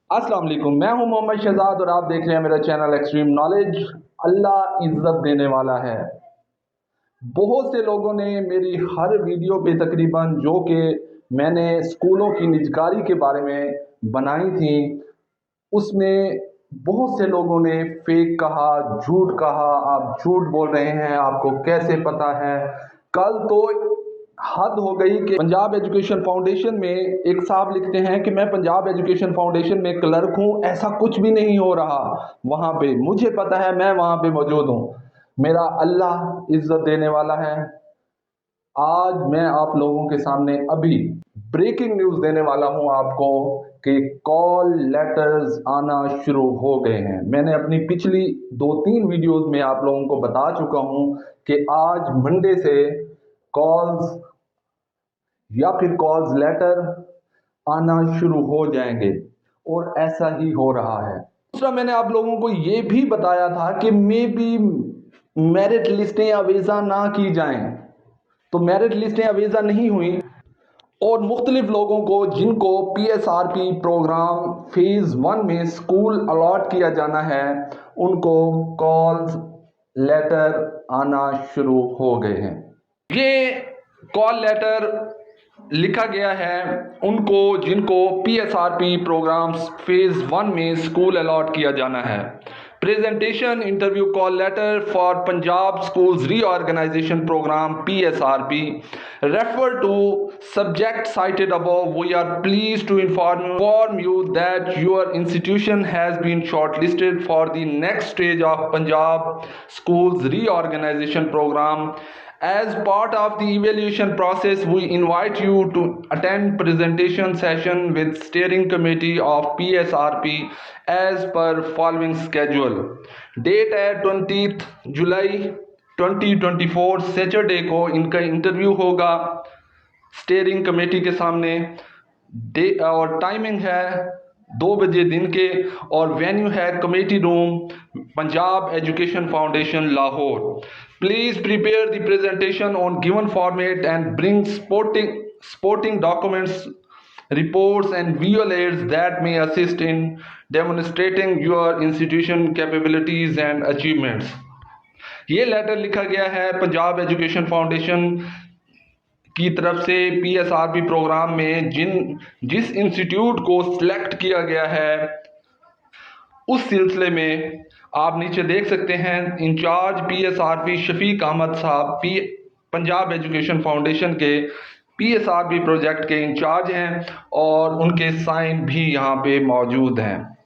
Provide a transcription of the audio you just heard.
अस्सलाम वालेकुम। मैं हूं मोहम्मद शहजाद और आप देख रहे हैं मेरा चैनल एक्सट्रीम नॉलेज। अल्लाह इज्जत देने वाला है। बहुत से लोगों ने मेरी हर वीडियो पे तकरीबन जो कि मैंने स्कूलों की निजकारी के बारे में बनाई थी, उसमें बहुत से लोगों ने फेक कहा, झूठ कहा, आप झूठ बोल रहे हैं, आपको कैसे पता है। कल तो हद हो गई कि पंजाब एजुकेशन फाउंडेशन में एक साहब लिखते हैं कि मैं पंजाब एजुकेशन फाउंडेशन में क्लर्क हूं, ऐसा कुछ भी नहीं हो रहा। वहां पे मुझे पता है, मैं वहां पे मौजूद हूं। मेरा अल्लाह इज्जत देने वाला है। आज मैं आप लोगों के सामने अभी ब्रेकिंग न्यूज़ देने वाला हूं आपको कि कॉल लेटर्स आना शुरू हो गए हैं। मैंने अपनी पिछली 2-3 वीडियोस में आप लोगों को बता चुका हूं कि आज मंडे से कॉल्स या फिर कॉल्स लेटर आना शुरू हो जाएंगे और ऐसा ही हो रहा है। दूसरा, मैंने आप लोगों को ये भी बताया था कि मे बी मेरिट लिस्टें अवेजा ना की जाएं, तो मेरिट लिस्टें अवेजा नहीं हुई और मुख्तलिफ लोगों को जिनको PSRP प्रोग्राम फेज़ 1 में स्कूल अलॉट किया जाना है, उनको कॉल्स लेटर आना शुरू हो गए हैं। ये कॉल लेटर लिखा गया है उनको जिनको PSRP प्रोग्राम्स फेज़ 1 में स्कूल अलॉट किया जाना है। Presentation interview call letter for Punjab Schools Reorganization Program PSRP. Refer to subject cited above. We are pleased to inform you that your institution has been shortlisted for the next stage of Punjab Schools Reorganization Program. As part of the evaluation process, we invite you to attend presentation session with steering committee of PSRP as per following schedule. Date है 20 जुलाई 2024 Saturday को इनका interview होगा steering committee के सामने। और timing है 2 बजे दिन के और वेन्यू है committee room, Punjab education foundation, Lahore. Please prepare the presentation on given format and bring supporting documents, reports and visual aids that may assist in demonstrating your institution capabilities and achievements. ये letter लिखा गया है Punjab education foundation की तरफ से PSRP programme में जिस institute को सिलेक्ट किया गया है उस सिलसिले में। आप नीचे देख सकते हैं इंचार्ज PSRP शफीक अहमद साहब पंजाब एजुकेशन फाउंडेशन के PSRP प्रोजेक्ट के इंचार्ज हैं और उनके साइन भी यहाँ पे मौजूद हैं।